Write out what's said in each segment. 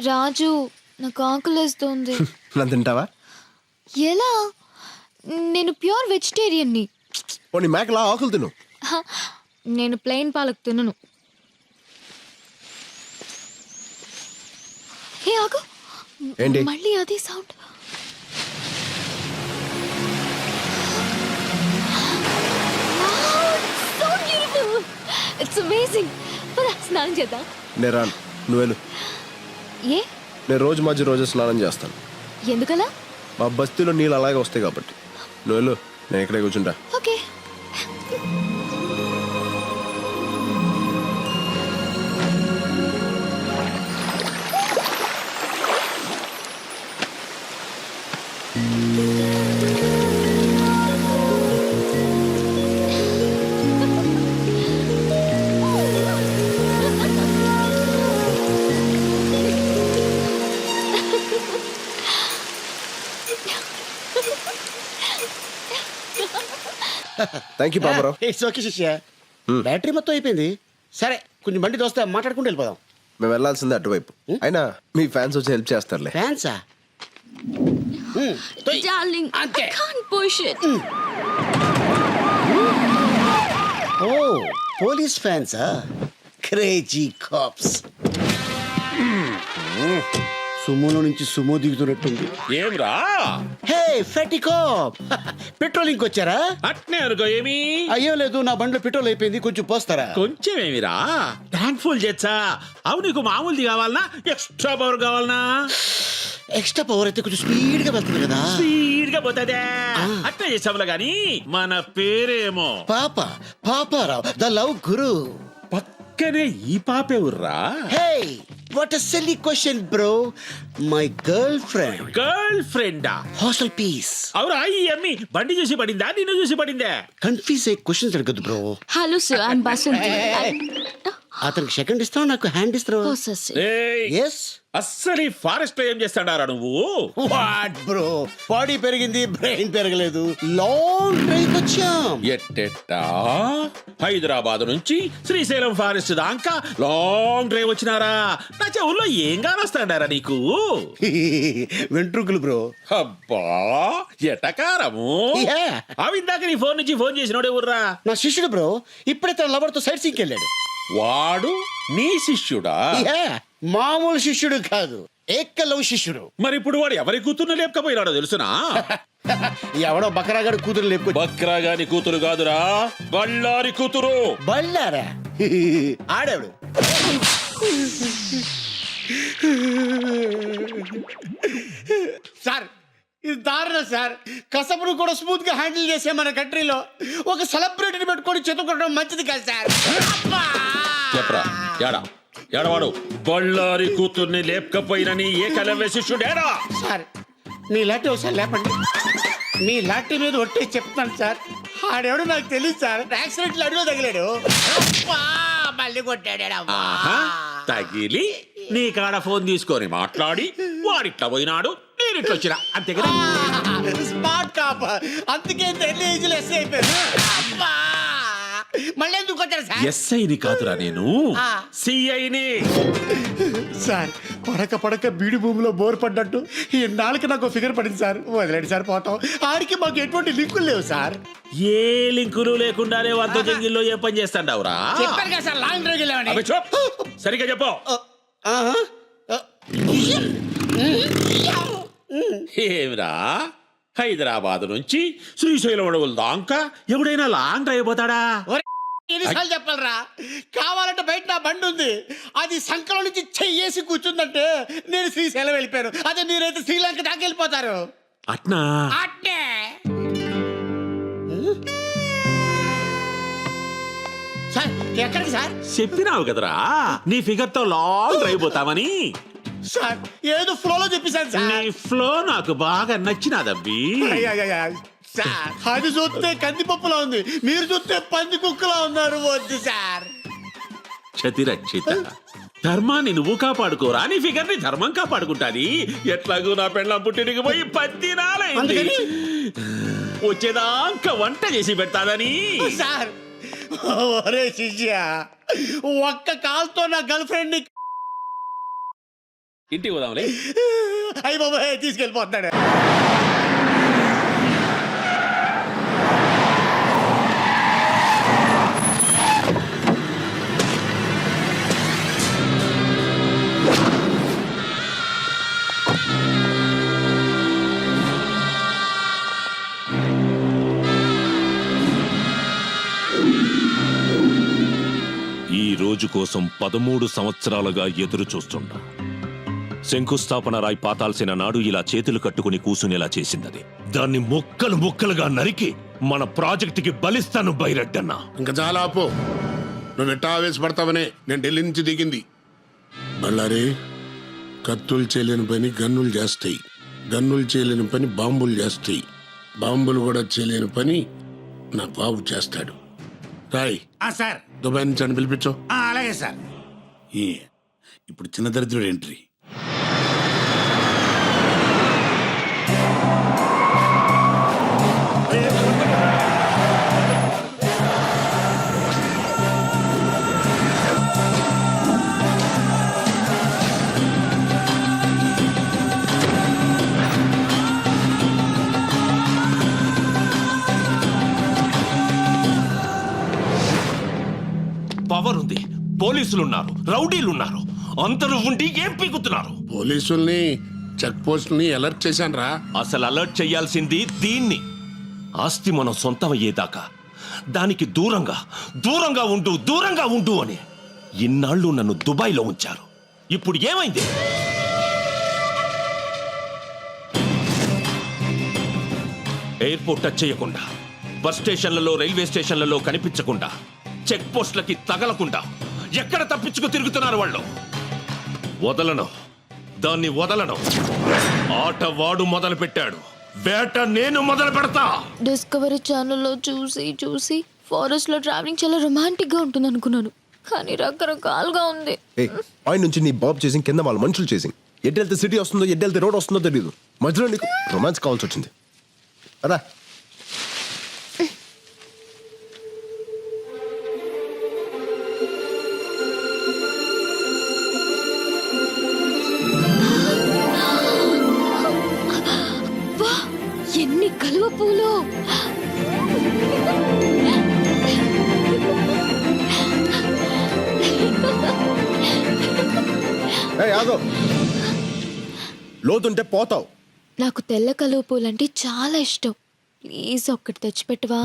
రాజు నాకు ఆకలేస్తోంది. నన్ను తింటావా? ఎలా? నేను ప్యూర్ వెజిటేరియన్ని. పోనీ మేకలా ఆకులు తిను. నేను ప్లెయిన్ పాలక్ తినను. ఏ ఆగు, ఏంటి? మళ్ళీ అదే సౌండ్. It's amazing. స్నానం చేద్దాం. నేను రాను, నువ్వు వెళ్ళు. ఏ? నేను రోజు స్నానం చేస్తాను. ఎందుకలా? మా బస్తీలో నీళ్ళు అలాగే వస్తాయి కాబట్టి. నువ్వు వెళ్ళు, నేను ఇక్కడే కూర్చుంటా. Okay. Thank you Baburao. It's okay శిష్య. బ్యాటరీ మొత్తం అయిపోయింది. సరే కొంచెం బండి దోస్తే మాట్లాడుకుంటూ వెళ్ళిపోదాం. మేము వెళ్ళాల్సిందే అటువైపు. అయినా మీ ఫ్యాన్స్ వచ్చి హెల్ప్ చేస్తారులే. ఫ్యాన్సా? Darling, అంతే. I can't push it. ఓ పోలీస్ ఫ్యాన్సా? Crazy cops. సుమోలో నుంచి సుమో దిగుతున్నట్టుంది. ఏమ్రా హే ఫెటీ కాప్, పెట్రోలింగ్ వచ్చారా? అట్నే అనుకో. ఏమి అయ్యో లేదు, నా బండిలో పెట్రోల్ అయిపోయింది, కొంచెం పోస్తారా? కొంచెం ఏమిరా ట్యాంక్ ఫుల్ చేచ్చా. అవు నీకు మామూలుది కావాలనా ఎక్స్ట్రా పవర్ కావాలనా? ఎక్స్ట్రా పవర్ అయితే కొంచెం స్పీడ్ గా వెళ్తుంది కదా. స్పీడ్ గా పోతుందే. అట్లా చేసాములా గాని మన పేరేమో పాపారావు ద లవ్ గురు. పక్కనే ఈ పాపేవుర్రా. Hey what a silly question bro. My girlfriend. Girl ఫ్రెండా? Hostel piece. అవురా ఈ అమ్మి బండి చూసి పడిందా నిన్ను చూసి పడిందే? కన్ఫ్యూజ్ అయ్యే క్వశ్చన్స్ అడగద్దు bro. Hello sir, I'm Basanti. అతనికి సెకండ్ ఇస్తావు, నాకు హ్యాండ్ ఇస్తావు. Oh sir, sir. ఏయ్, ఎస్. అస్సలు ఈ ఫారెస్ట్ లో ఏం చేస్తాడారా నువ్వు? వాట్ బ్రో, బాడీ పెరిగింది బ్రెయిన్ పెరగలేదు. లాంగ్ డ్రైవ్ వచ్చాం. ఎట్టెట్టా హైదరాబాద్ నుంచి శ్రీశైలం ఫారెస్ట్ దాకా లాంగ్ డ్రైవ్ వచ్చినారా? నా చెవుల్లో ఏం కానొస్తాడారా నీకు? వెంట్రుకలు బ్రో. అబ్బా ఎటకారము. Yeah. అవి ఇందాక నీ ఫోన్ నుంచి ఫోన్ చేసినోడే ఊర్రా. నా శిష్యుడు బ్రో, ఇప్పుడే తన లవర్ తో సైట్ సీకి వెళ్ళాడు. వాడు నీ శిష్యుడా? Yeah. మామూలు శిష్యుడు కాదు, ఏకలవ్ శిష్యుడు. మరి ఇప్పుడు వాడు ఎవరి కూతుర్ని లేపకపోయినాడో తెలుసునా? ఎవడో బకరాగాడు కూతురు లేపుకో. బక్రా గాని కూతురు కాదురా, బళ్ళారి కూతురు. బళ్ళారా? ఆడాడు. సార్ ఇది దారుణం సార్. కసపును కూడా స్మూత్ గా హ్యాండిల్ చేసే మన కంట్రీలో ఒక సెలబ్రిటీని పెట్టుకొని చెతుకోవడం మంచిది కాదు సార్. చెప్పరా యాడా ఎడవాడు బళ్ళారి కూతుర్ని లేపకపోయినని ఏకలవ్య శిష్యుడేడా? సార్ మీ లాంటి ఒకసారి లేపండి. మీ లాంటి మీద ఒట్టే చెప్తాను సార్. ఆడెవడో నాకు తెలియదు సార్. యాక్సిడెంట్లు అడుగు తగిలాడు, మళ్ళీ కొట్టాడు. ఆహా, తగిలి నీ కాడ ఫోన్ తీసుకొని మాట్లాడి వాడిట్లా పోయినాడు, నేనిట్లా వచ్చినా, అంతే కదా? స్మార్ట్ కాప్, అందుకే ఎన్ని ఏజ్లు ఎస్ అయిపోయారు. మళ్ళీ ఎందుకు కొట్టారు సార్? ఎస్ఐని కాదురా నేను, సిఐని. సార్ పడక బీడి భూమిలో బోర్ పడ్డట్టు ఈ నాలుగు నాకు ఫిగర్ పడింది సార్. వదిలేండి సార్, పోతాం. ఆడికి మాకు ఎటువంటి లింకులు లేవు సార్. ఏ లింకులు లేకుండానే వంత జంగిల్లో ఏ పని చేస్తాండావురా? చెప్పారు కదా సార్, లాంగ్ డ్రైవ్ వెళ్ళామని. అబ్బే చూప్, సరిగ్గా చెప్పు. ఏమిరా హైదరాబాద్ నుంచి శ్రీశైలం అడవుల దాకా ఎవడైనా లాంగ్ డ్రైవ్ పోతాడా? ఎన్నిసార్లు చెప్పాలరా? కావాలంటే బయట నా బండి ఉంది, అది సంకలం నుంచి చెయ్యేసి కూర్చుందంటే నేను శ్రీశైలం వెళ్ళిపోయాను. అదే మీరైతే శ్రీలంక దాకా వెళ్ళిపోతారు. అట్నా? అట్టే. సార్ ఎక్కడికి సార్? చెప్పినావు కదరా నీ ఫిగర్ తో లాంగ్ డ్రైవ్ పోతామని. సార్ ఏదో ఫ్లోలో చెప్పేశాను సార్. నీ ఫ్లో నాకు బాగా నచ్చినాదబ్బి. సార్ అది చూస్తే కందిపప్పులా ఉంది, మీరు చూస్తే పంది కుక్కలా ఉన్నారు. వద్దు సార్. క్షతిరక్షిత, ధర్మాన్ని నువ్వు కాపాడుకోరా, నీ ఫిగర్ ని ధర్మం కాపాడుకుంటాది. ఎట్లాగూ నా పెళ్ళం పుట్టినకి పోయి 10 దినాలైంది. వచ్చేదాకా వంట చేసి పెడతాదని. సార్ ఒరే శిష్య, ఒక్క కాల్తో నా గర్ల్ ఫ్రెండ్ ని ఇంటికి పోదాంలే. అయ్యి బాబాయ్ తీసుకెళ్ళిపోతున్నాడు. ఈ రోజు కోసం 13 సంవత్సరాలుగా ఎదురు చూస్తున్నా. శంకుస్థాపన రాయి పాతాల్సిన నాడు ఇలా చేతులు కట్టుకుని కూసునేలా చేసిందది. దాన్ని ముక్కలు ముక్కలుగా నరికి మన ప్రాజెక్టుకి బలిస్తాను బైరెడ్డన్నా. ఇంకా చాలా ఆపో. నువ్వు ఎట్టా ఆవేశపడతావనే నేను ఢిల్లీ నుంచి దిగింది. బళ్ళారే, కత్తులు చేయలేని పని గన్నులు చేస్తాయి, గన్నులు చేయలేని పని బాంబులు చేస్తాయి, బాంబులు కూడా చేయలేని పని నా బాబు చేస్తాడు. రాయ్ సార్. దుబాయ్ నుంచి అని పిలిపించు. అలాగే సార్. ఇప్పుడు చిన్న దరిద్రుడు ఎంట్రీ. పవర్ ఉంది, పోలీసులున్నారు, రౌడీలున్నారు, అందరూ ఉండి ఏం పీకుతున్నారు? పోలీసుల్ని చెక్ పోస్టుల్ని అలర్ట్ చేశాను రా. అసలు అలర్ట్ చేయాల్సింది దీన్ని. ఆస్తి మనం సొంతమయ్యేదాకా దానికి దూరంగా దూరంగా ఉండు, దూరంగా ఉండు అని ఇన్నాళ్ళు నన్ను దుబాయ్లో ఉంచారు. ఇప్పుడు ఏమైంది? ఎయిర్పోర్ట్ టచ్ చేయకుండా, బస్ స్టేషన్లలో, రైల్వే స్టేషన్లలో కనిపించకుండా, చెక్ పోస్టులకి తగలకుండా ఎక్కడ తప్పించుకు తిరుగుతున్నారు వాళ్ళు? వదలను, దాన్ని వదలను. ఆట వాడు మొదలు పెట్టాడు, వేట నేను మొదలు పెడతా. డిస్కవరీ ఛానల్లో చూసి ఫారెస్ట్ లో ట్రావెలింగ్ చాలా రొమాంటిక్ గా ఉంటుంది అనుకున్నాను, కానీ రకరకాలుగా ఉంది. పై నుంచి నీ బాబు చేసింగ్, కింద వాళ్ళ మనుషులు చేసింగ్. ఎటు వెళ్తే సిటీ వస్తుందో, ఎటు వెళ్తే రోడ్ వస్తుందో తెలియదు. మధ్యలో నీకు రొమాన్స్ కావాల్సి వచ్చింది. అదా ఎన్ని కలువ పూలు! లోతుంటే పోతావు. నాకు తెల్ల కలువ పూలంటే చాలా ఇష్టం. ప్లీజ్ ఒక్కటి తెచ్చిపెట్టవా?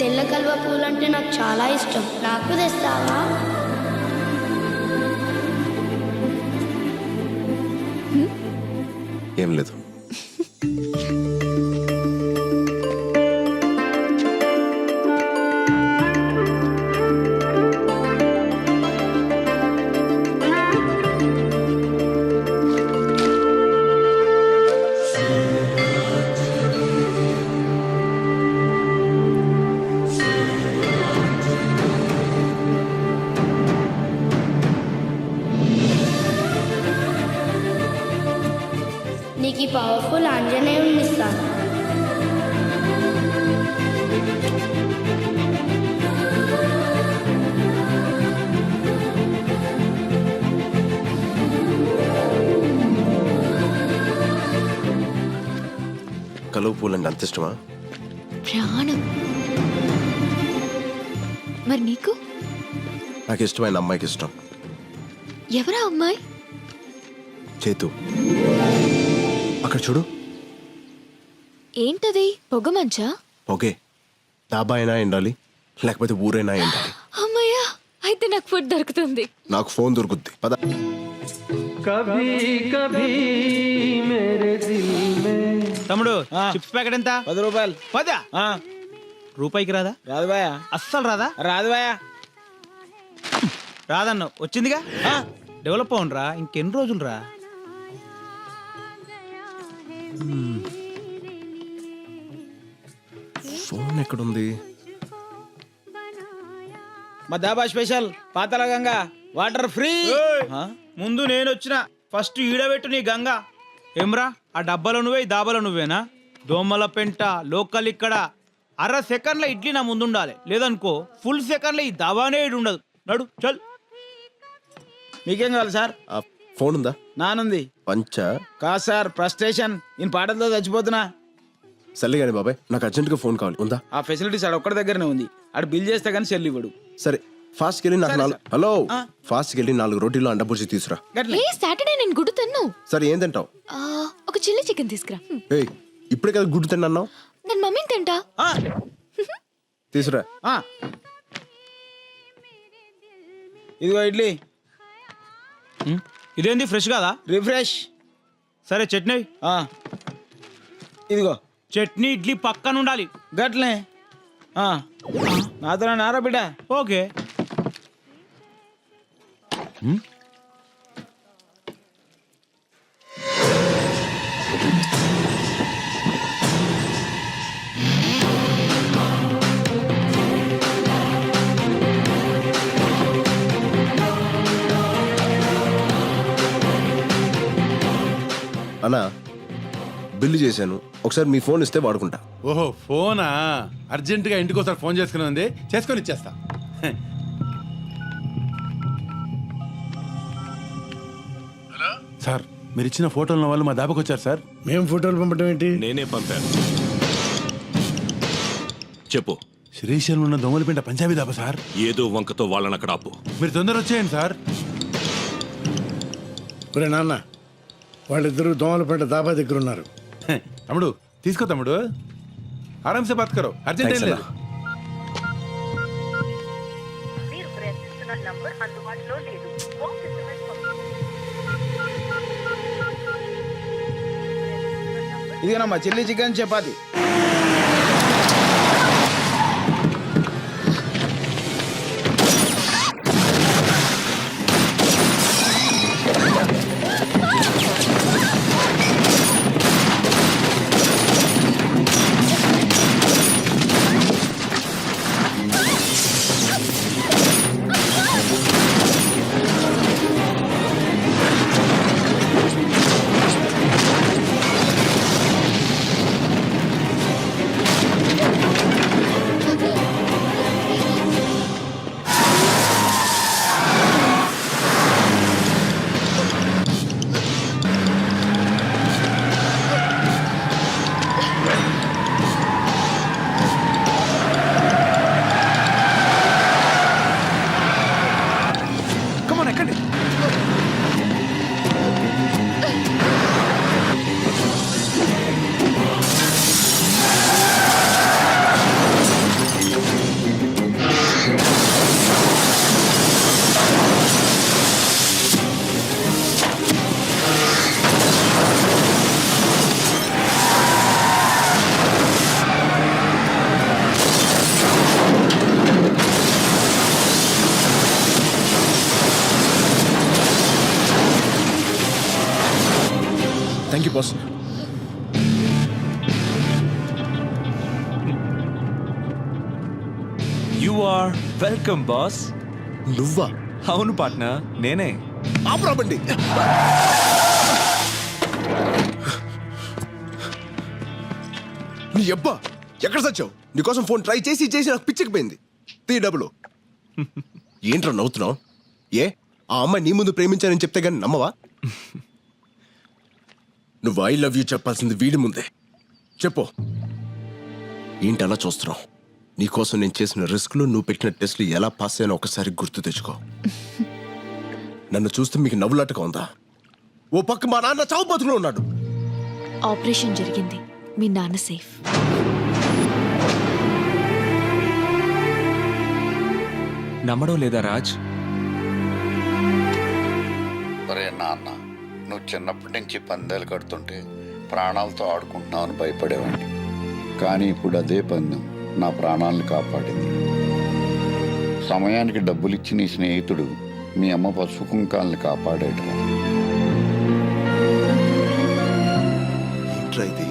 తెల్ల కలువ పూలంటే నాకు చాలా ఇష్టం, నాకు తెస్తావా? ఏం లేదు. నీకు ఈ పవర్ఫుల్ ఆంజనేయుని ఇస్తాను. కలువ పూలండి అంత ఇష్టమా? ప్రాణం. మరి నీకు? నాకు ఇష్టమైన అమ్మాయికి ఇష్టం. ఎవరా అమ్మాయి? చేతు. అక్కడ చూడు. ఏంటది? పొగ మంచా? ఓకే, డాబా అయినా ఎండాలి, లేకపోతే ఊరైనా ఎండాలి. అమ్మయ్యా, అయితే నాకు ఫుడ్ దొరుకుతుంది. నాకు ఫోన్ దొరుకుద్ది. పద. తమ్ముడు, చిప్స్ ప్యాకెట్ ఎంత? 10 రూపాయలు. 10? రూపాయికి రాదా? రాదు బాయా. అస్సలు రాదా? రాదు బాయా. రాదన్న వచ్చిందిగా. డెవలప్ అవునరా, ఇంకెన్ని రోజులు రా. ఫోన్ ఎక్కడుంది? మా dhaba special Patala Ganga water free. ముందు నేను వచ్చిన ఫస్ట్ ఈడబెట్టు నీ గంగా. ఏమ్రా, ఆ డబ్బాలో నువ్వే, ఈ దాబాలో నువ్వేనా? దోమల పెంట లోకల్ ఇక్కడ. అర సెకండ్ల ఇడ్లీ నా ముందుండాలి, లేదనుకో ఫుల్ సెకండ్ల ఈ దాబానే ఇడు ఉండదు. నడు చల్. మీకేం కావాలి సార్? ఆ ఫోన్ ఉందా? నానుంది. పంచ కాదు సార్, ఫ్రస్ట్రేషన్. నేను పాటలతో చచ్చిపోతున్నా. సర్లే కానీ బాబాయ్, నాకు అర్జెంట్గా ఫోన్ కావాలి. ఉందా? ఆ ఫెసిలిటీస్ ఆడ ఒక్కడి దగ్గరనే ఉంది. ఆడు బిల్ చేస్తే కానీ సెల్ ఇవ్వడు. సరే ఫాస్ట్కి వెళ్ళి నాకు సరే, 4 హలో ఫాస్ట్కి వెళ్ళి 4 రోటీలు అండపూచి తీసురా. గట్లే. ఏ సాటర్డే నేను గుడ్డు తిన్ను. సరే ఏం తింటావు? ఒక చిల్లీ చికెన్ తీసుకురా. ఏయ్ ఇప్పుడే కదా గుడ్డు తిన్నావు. నేను మమ్మీని తింటా. ఆ, తీసురా. ఆ. ఇదిగో ఇడ్లీ. ఇదేంది ఫ్రెష్ కాదా? రిఫ్రెష్. సరే చట్నీ. ఆ. ఇదిగో చట్నీ ఇడ్లీ పక్కన ఉండాలి. గట్లే. ఆ. నాతో నారా బిడ్డ. ఓకే. అన్నా బిల్లు చేశాను, ఒకసారి మీ ఫోన్ ఇస్తే వాడుకుంటా. ఓహో ఫోనా? అర్జెంటుగా ఇంటికి ఒకసారి ఫోన్ చేసుకుని ఉంది, చేసుకొని ఇచ్చేస్తా. సార్ మీరు ఇచ్చిన ఫోటోల వాళ్ళు మా దాబాకి వచ్చారు సార్. మేము ఫోటోలు పంపడం ఏంటి? నేనే పంపాను. చెప్పు. శ్రీశైలం ఉన్న దొంగలపేట పంజాబీ దాబా సార్. ఏదో వంకతో వాళ్ళని అక్కడ ఆపు. మీరు తొందర వచ్చేయండి సార్. ఒరే నాన్న, వాళ్ళిద్దరూ దోమలపేట దాబా దగ్గర ఉన్నారు. తమ్ముడు తీసుకో తమ్ముడు, ఆరామ్సే బాత్ కరో, అర్జెంట్ ఏం లేదు. ఇదిగోనమ్మా chilli chicken chapati. Thank you boss. You are welcome boss. నువ్వా? అవును పార్ట్నర్, నేనే. ఆపరాబండి. నీ అబ్బా ఎక్కడ సచ్చావు? నీకోసం ఫోన్ ట్రై చేసి చేసి నాకు పిచ్చికిపోయింది. డబ్బులు ఏంట్రా నవ్వుతున్నావు? ఏ ఆ అమ్మాయి నీ ముందు ప్రేమించానని చెప్తే కానీ నమ్మవా? నువ్వు ఐ లవ్ యూ చెప్పాల్సింది వీడి ముందే. చెప్పు. ఏంటి అలా చూస్తున్నావు? నీకోసం నేను చేసిన రిస్క్లు, నువ్వు పెట్టిన టెస్ట్లు ఎలా పాస్ అయ్యానో ఒకసారి గుర్తు తెచ్చుకో. నన్ను చూస్తే మీకు నవ్వులాటగా ఉందా? ఓ పక్క మా నాన్న చావు బతుకులో ఉన్నాడు. ఆపరేషన్ జరిగింది, మీ నాన్న సేఫ్. నమ్మడం లేదా రాజ్? ఒరే నాన్న, నువ్వు చిన్నప్పటి నుంచి పందాలు కడుతుంటే ప్రాణాలతో ఆడుకుంటున్నావని భయపడేవాడిని. కానీ ఇప్పుడు అదే పందెం నా ప్రాణాలను కాపాడింది. సమయానికి డబ్బులిచ్చి నీ స్నేహితుడు మీ అమ్మ పసుపు కుంకాలని కాపాడేటరా. ఏంట్రా ఇది?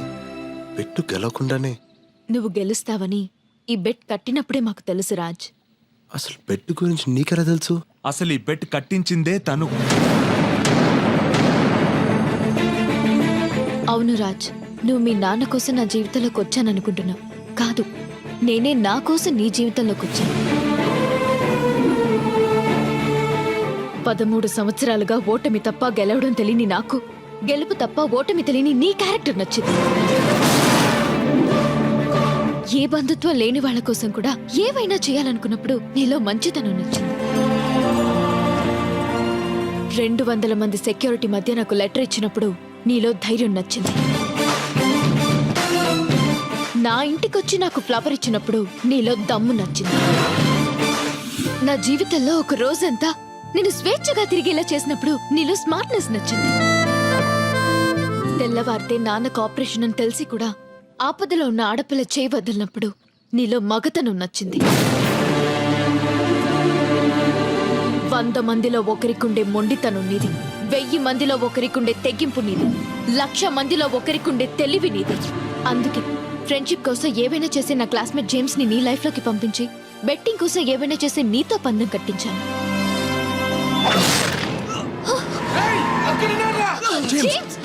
పెట్టు గెలవకుండానే. నువ్వు గెలుస్తావని ఈ బెట్ కట్టినప్పుడే మాకు తెలుసు రాజ్. అసలు పెట్టు గురించి నీకెలా తెలుసు? అసలు ఈ బెట్ కట్టించిందే తను. అవును రాజ్, నువ్వు మీ నాన్న కోసం నా జీవితంలోకి వచ్చాననుకుంటున్నావు. కాదు, నేనే నా కోసం నీ జీవితంలోకి వచ్చాను. 13 సంవత్సరాలుగా ఓటమి తప్ప గెలవడం తెలియని నాకు గెలుపు తప్ప ఓటమి తెలియని నీ క్యారెక్టర్ నచ్చింది. ఏ బంధుత్వం లేని వాళ్ళ కోసం కూడా ఏవైనా చేయాలనుకున్నప్పుడు నీలో మంచితనం నచ్చింది. 200 మంది సెక్యూరిటీ మధ్య నాకు లెటర్ ఇచ్చినప్పుడు నీలో ధైర్యం నచ్చింది. నా ఇంటికొచ్చి నాకు ఫ్లవర్ ఇచ్చినప్పుడు నీలో దమ్ము నచ్చింది. నా జీవితంలో ఒక రోజంతా నేను స్వేచ్ఛగా తిరిగేలా చేసినప్పుడు నీలో స్మార్ట్నెస్ నచ్చింది. తెల్లవారితే నాన్నకు ఆపరేషన్ అని తెలిసి కూడా ఆపదలో ఉన్న ఆడపిల్ల చేయి వదిలినప్పుడు నీలో మగతనం నచ్చింది. 100 మందిలో ఒకరికుండే మొండితనం నీది, 1000 మందిలో ఒకరికుండే తెగింపు నీది, 1,00,000 మందిలో ఒకరికుండే తెలివి నీది. అందుకే ఫ్రెండ్షిప్ కోసం ఏవైనా చేసే నా క్లాస్మేట్ జేమ్స్ ని నీ లైఫ్ లోకి పంపించి బెట్టింగ్ కోసం ఏవైనా చేసే నీతో పందెం కట్టించాను. జేమ్స్!